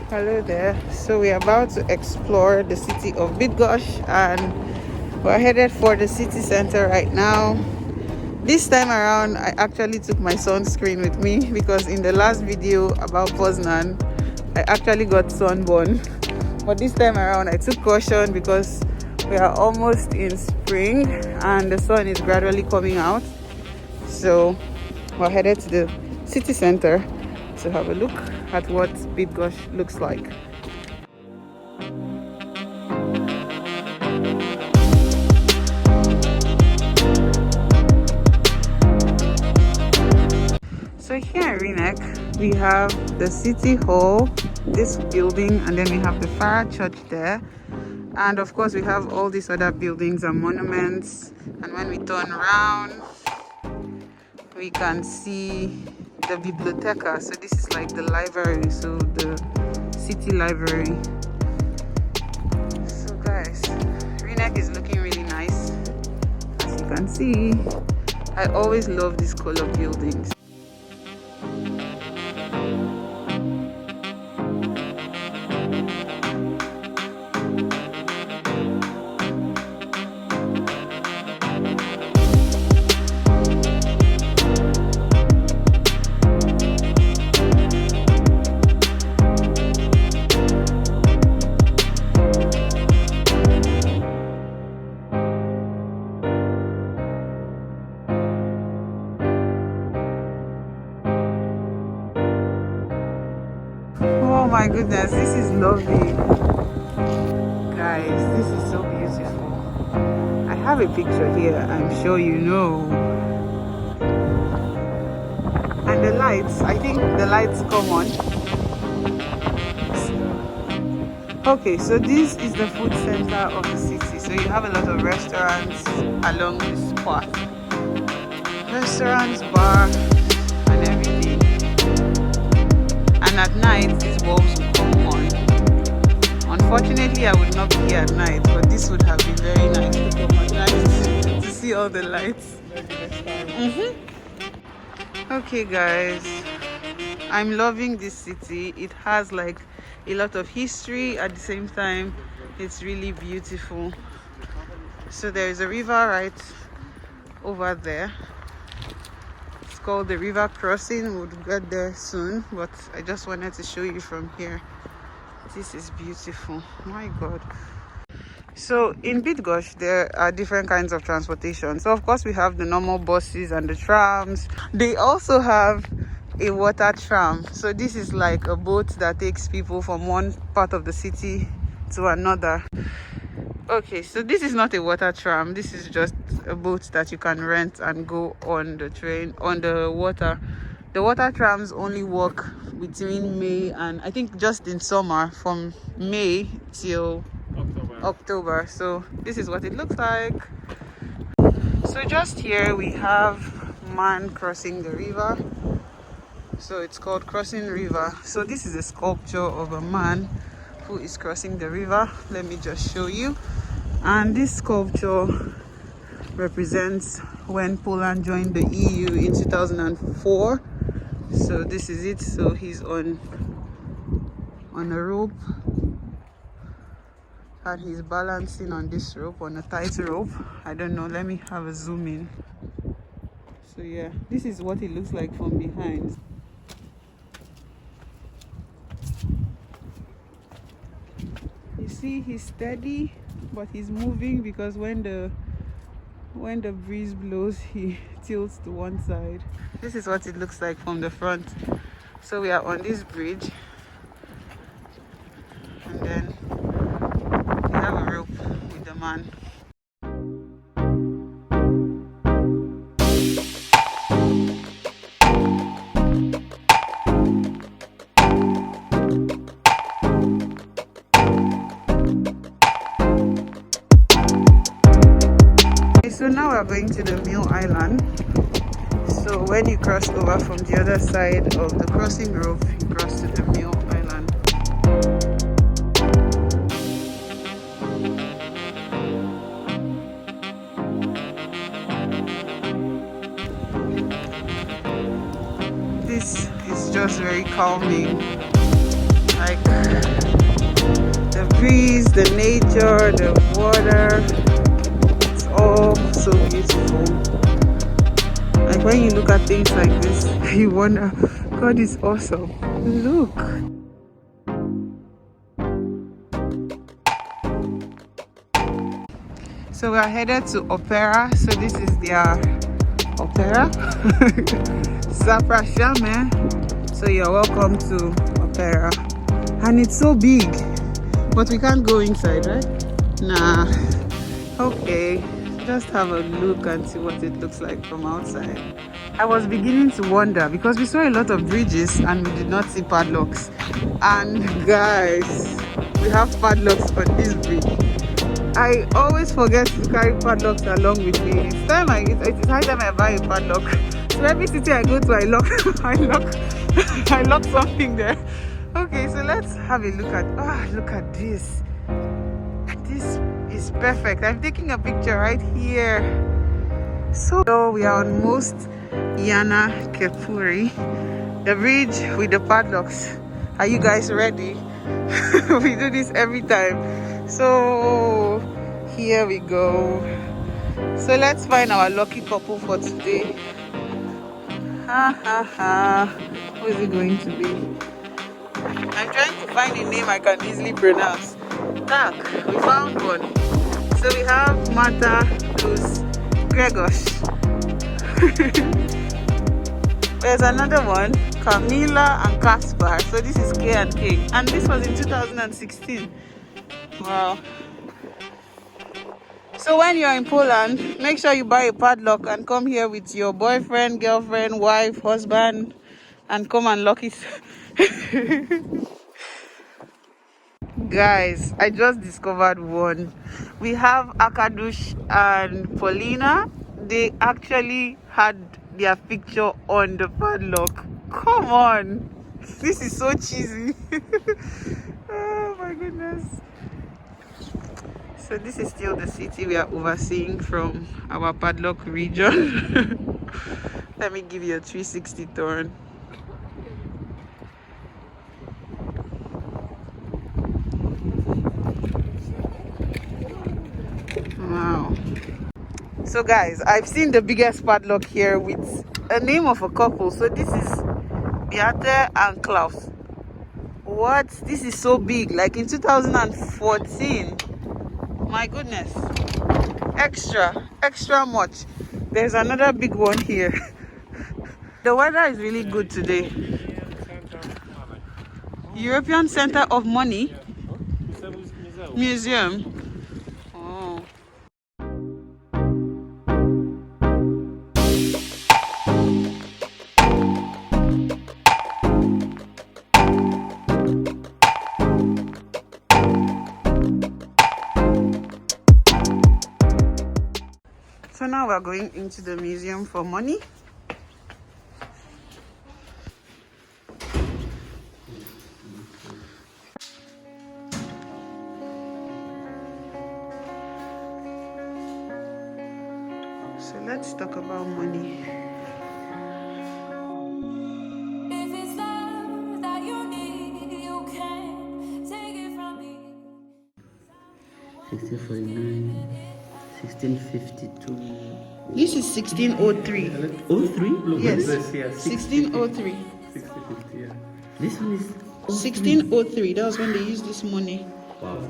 Hello there. So we're about to explore the city of Bydgoszcz and we're headed for the city center right now. This time around I actually took my sunscreen with me because in the last video about Poznan I actually got sunburn. But this time around I took caution because we are almost in spring and the sun is gradually coming out. So we're headed to the city center to have a look at what Bydgoszcz looks like. So here in Rynek, we have the city hall, this building, and then we have the Fara church there. And of course we have all these other buildings and monuments. And when we turn around, we can see the Biblioteca. So this is like the library, so the city library. So guys, Rynek is looking really nice. As you can see, I always love these color buildings. Oh my goodness, this is lovely. Guys, this is so beautiful. I have a picture here, I'm sure you know. And the lights, I think the lights come on. Okay, so this is the food center of the city. So you have a lot of restaurants along this path. Restaurants, bar, and everything. And at night, these bulbs will come on. Unfortunately, I would not be here at night, but this would have been very nice to come at night to see all the lights. Okay guys, I'm loving this city. It has like a lot of history. At the same time, it's really beautiful. So there is a river right over there. It's called the river crossing. We'll get there soon, but I just wanted to show you from here. This is beautiful. My god. So in Bydgoszcz there are different kinds of transportation. So of course we have the normal buses and the trams. They also have a water tram. So this is like a boat that takes people from one part of the city to another. Okay, so this is not a water tram. This is just a boat that you can rent and go on the train, on the water. The water trams only work between May and I think just in summer from May till October. So this is what it looks like. So just here we have man crossing the river. So it's called Crossing River. So this is a sculpture of a man who is crossing the river. Let me just show you. And this sculpture represents when Poland joined the EU in 2004. So this is it. So he's on a rope and he's balancing on this rope, on a tight rope. I don't know, let me have a zoom in. So yeah, this is what it looks like from behind. You see, he's steady, but he's moving because when the breeze blows, he tilts to one side. This is what it looks like from the front. So we are on this bridge, and then we have a rope with the man. So now we're going to the Mill Island. So when you cross over from the other side of the crossing rope, you cross to the Mill Island. This is just very calming. Like the breeze, the nature, the water, it's all so beautiful. Like when you look at things like this, you wonder, God is awesome. Look. So we are headed to Opera. So this is their Opera. Zapraszamy. So you're welcome to Opera. And it's so big. But we can't go inside, right? Nah. Okay. Just have a look and see what it looks like from outside. I was beginning to wonder because we saw a lot of bridges and we did not see padlocks. And guys, we have padlocks on this bridge. I always forget to carry padlocks along with me. It's high time I buy a padlock. So every city I go to, I lock I lock something there. Okay, so let's have a look at look at this. This is perfect. I'm taking a picture right here. So we are on Most Yana Kepuri, the bridge with the padlocks. Are you guys ready? We do this every time. So here we go. So let's find our lucky couple for today. Who is it going to be? I'm trying to find a name I can easily pronounce. Tak, we found one. So we have Marta plus Bydgoscz. There's another one, Camila and Kaspar. So this is K and K. And this was in 2016. Wow. So when you're in Poland, make sure you buy a padlock and come here with your boyfriend, girlfriend, wife, husband, and come and lock it. Guys, I just discovered one. We have Akadush and Paulina. They actually had their picture on the padlock. Come on. This is so cheesy. Oh my goodness. So this is still the city we are overseeing from our padlock region. Let me give you a 360 turn. Wow. So guys, I've seen the biggest padlock here with a name of a couple. So this is Beate and Klaus. What? This is so big. Like in 2014. My goodness. Extra much. There's another big one here. The weather is really good today. European Center of Money Museum. Oh. So now we're going into the museum for money. So let's talk about money. If it's love that you need, you can take it from me. 1649, 1652. This is 1603. 03? Yes, 1603. 1650, yeah. This one is 1603. That was when they used this money. wow.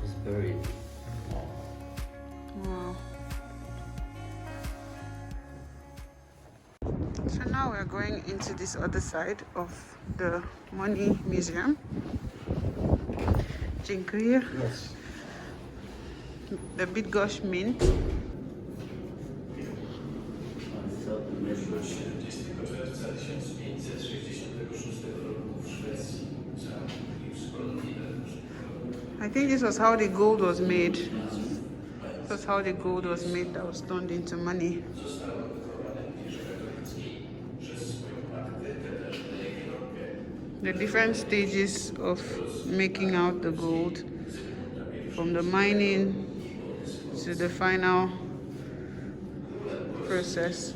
Just buried. Wow. So now we're going into this other side of the money museum. Dziękuję. Yes. The Bydgoszcz Mint. I think this was how the gold was made. That's how the gold was made that was turned into money. The different stages of making out the gold, from the mining to the final process.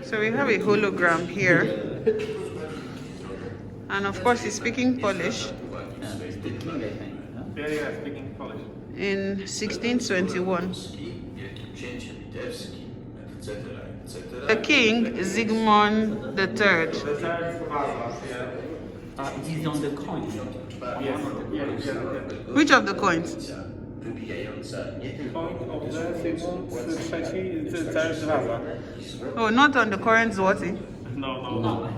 So we have a hologram here, and of course he's speaking Polish. Yeah, speaking Polish. In 1621. The king, Zygmunt III. The third vaza, It is on the coin. Which of the coins? Point of the Zygmunt III, the third vaza. Oh, not on the current zloty. No.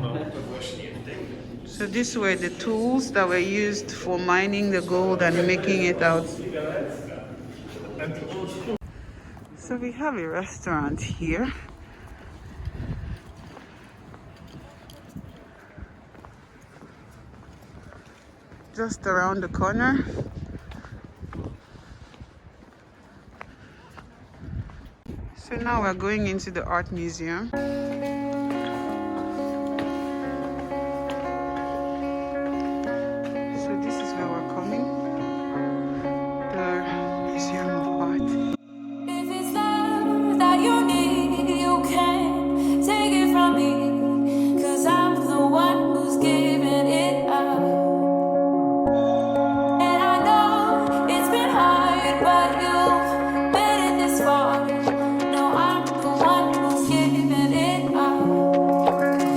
So these were the tools that were used for mining the gold and making it out. So we have a restaurant here. Just around the corner. So now we're going into the art museum. So this is where we're coming. The Museum of Art. If it's love that you need, you can't take it from me. 'Cause I'm the one who's giving it up. And I know it's been hard, but you've made it this far. No, I'm the one who's giving it up. And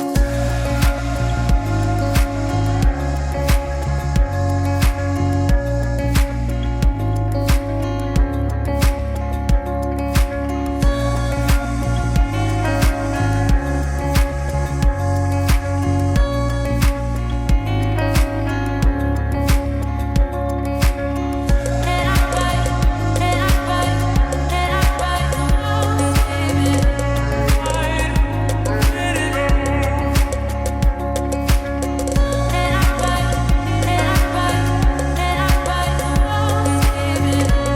I fight, and I fight, and I fight the one who's giving it up. And I fight, and I fight, and I fight the one who's giving it up.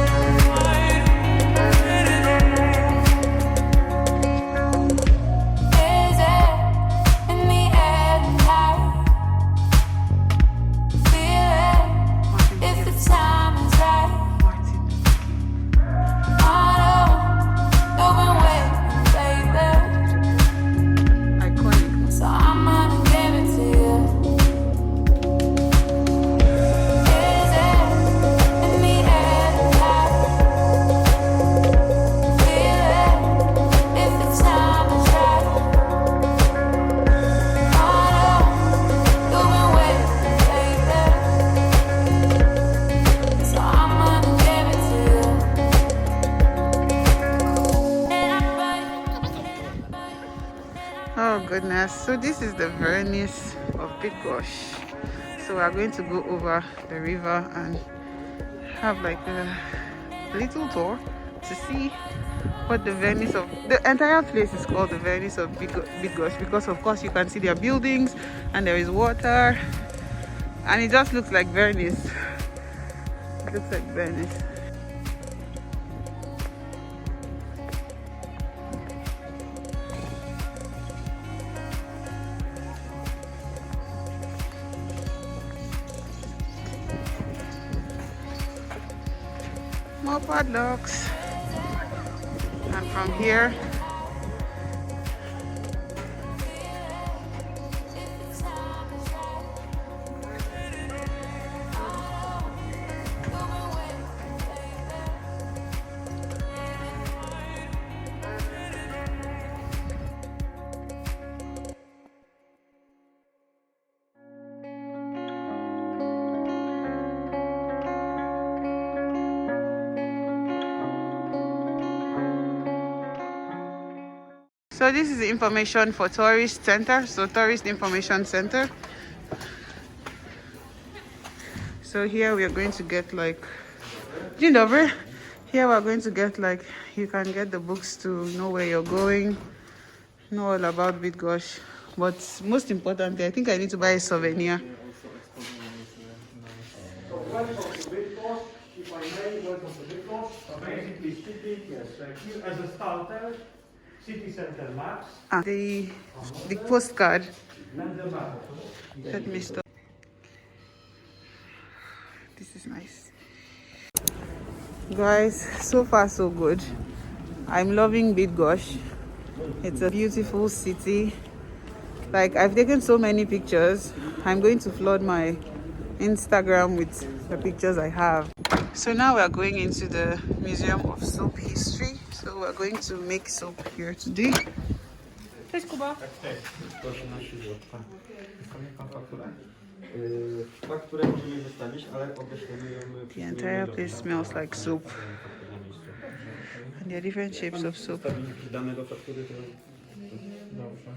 Is it in the air tonight? Feel it if the time is right. I know you've been waiting, baby. Iconic. So I'm gonna give it to you. Is it in the air tonight? Feel it if the time is right. I know you've been waiting, baby. So I'm gonna give it to you. And I fight. Oh goodness. So this is the Venice of Bydgoszcz. So we're going to go over the river and have like a little tour to see what the Venice of the entire place is called, the Venice of Bydgoszcz, because of course you can see their buildings and there is water and it just looks like Venice. It looks like Venice. More padlocks, and from here so this is the information for tourist center, so tourist information center. So here we are going to get like here we're going to get like, you can get the books to know where you're going, know all about Bydgoszcz, but most importantly I think I need to buy a souvenir. So welcome to Bydgoszcz. If I may, welcome to Bydgoszcz. So basically speaking, yes, here as a starter, City Center Max. The postcard. Let me stop. This is nice. Guys, so far so good. I'm loving Bydgoszcz. It's a beautiful city. Like, I've taken so many pictures. I'm going to flood my Instagram with the pictures I have. So now we are going into the Museum of Soap History. So we're going to make soap here today. Cześć Kuba. Proszę na siłę. Pamiętam fakturę? Fakturę możemy wystawić, ale odeślemy ją. The entire place smells like soap. And there are different shapes of soap. Dane do faktury to... Dobrze.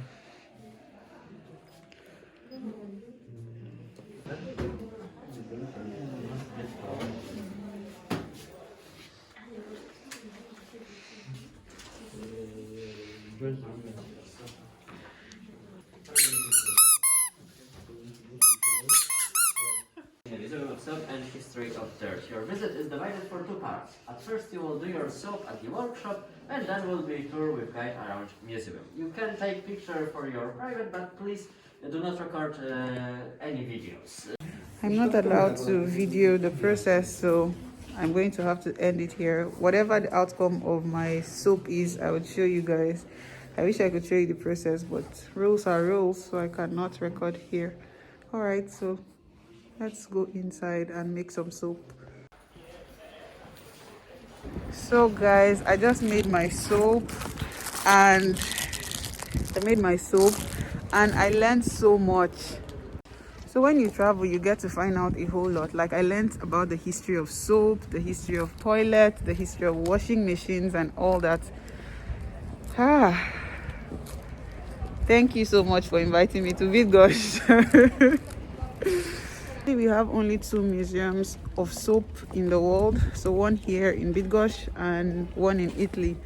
Museum of Soap and History of Dirt. Your visit is divided for two parts. At first you will do your soap at the workshop and then will be a tour with guide around museum. You can take picture for your private, but please do not record any videos. I'm not allowed to video the process, so I'm going to have to end it here. Whatever the outcome of my soap is, I would show you guys. I wish I could show you the process, but rules are rules, so I cannot record here. Alright, so let's go inside and make some soap. So guys, I just made my soap and I learned so much. So when you travel, you get to find out a whole lot. Like, I learned about the history of soap, the history of toilet, the history of washing machines and all that. Thank you so much for inviting me to Bydgoszcz. We have only 2 museums of soap in the world. So one here in Bydgoszcz and one in Italy.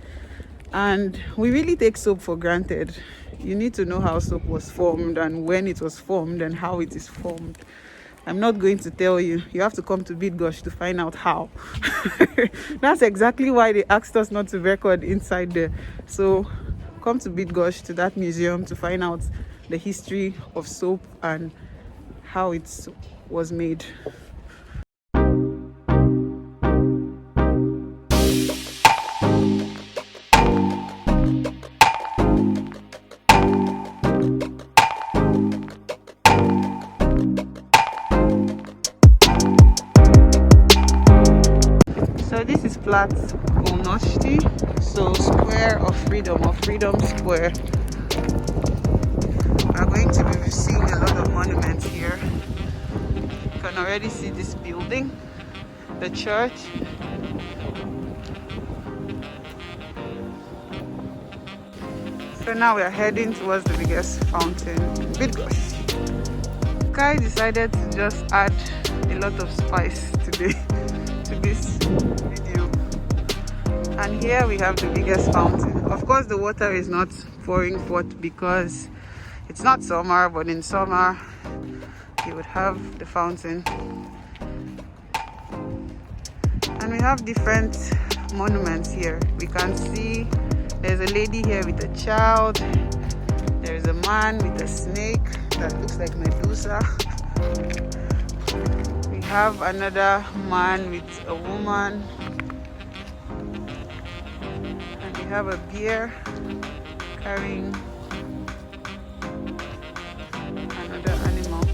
And we really take soap for granted. You need to know how soap was formed and when it was formed and how it is formed. I'm not going to tell you. You have to come to Bydgoszcz to find out how. That's exactly why they asked us not to record inside there. So come to Bydgoszcz, to that museum, to find out the history of soap and how it was made. So this is Plac Wolności, so Square of Freedom, or Freedom Square. We're going to be seeing a lot of monuments here. You can already see this building, the church. So now we are heading towards the biggest fountain in Bydgoszcz. Kai decided to just add a lot of spice today to this video. And here we have the biggest fountain. Of course, the water is not pouring forth because it's not summer, but in summer you would have the fountain. And we have different monuments here. We can see there's a lady here with a child. There's a man with a snake that looks like Medusa. We have another man with a woman. And we have a bear carrying another animal.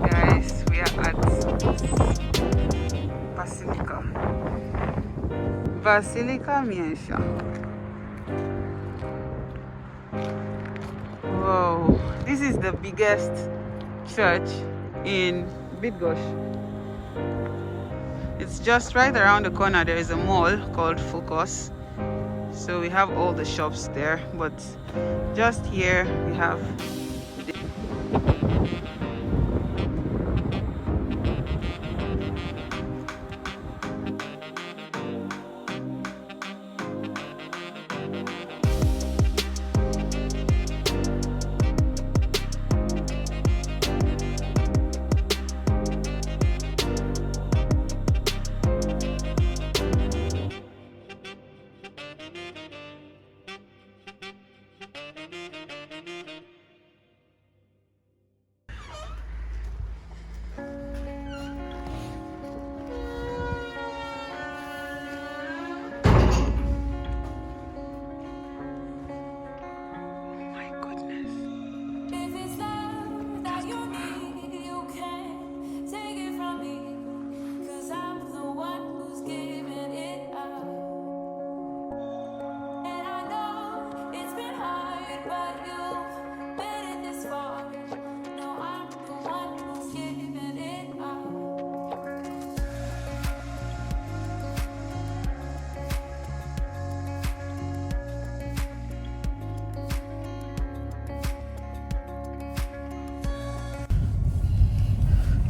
Guys, we are at Basilica. Basilica Miesha. Whoa, this is the biggest church in Bydgoszcz. It's just right around the corner. There is a mall called Focus, so we have all the shops there, but just here we have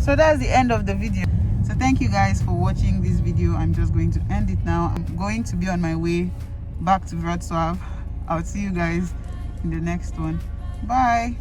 So that's the end of the video. So thank you guys for watching this video. I'm just going to end it now. I'm going to be on my way back to Wrocław. I'll see you guys in the next one. Bye.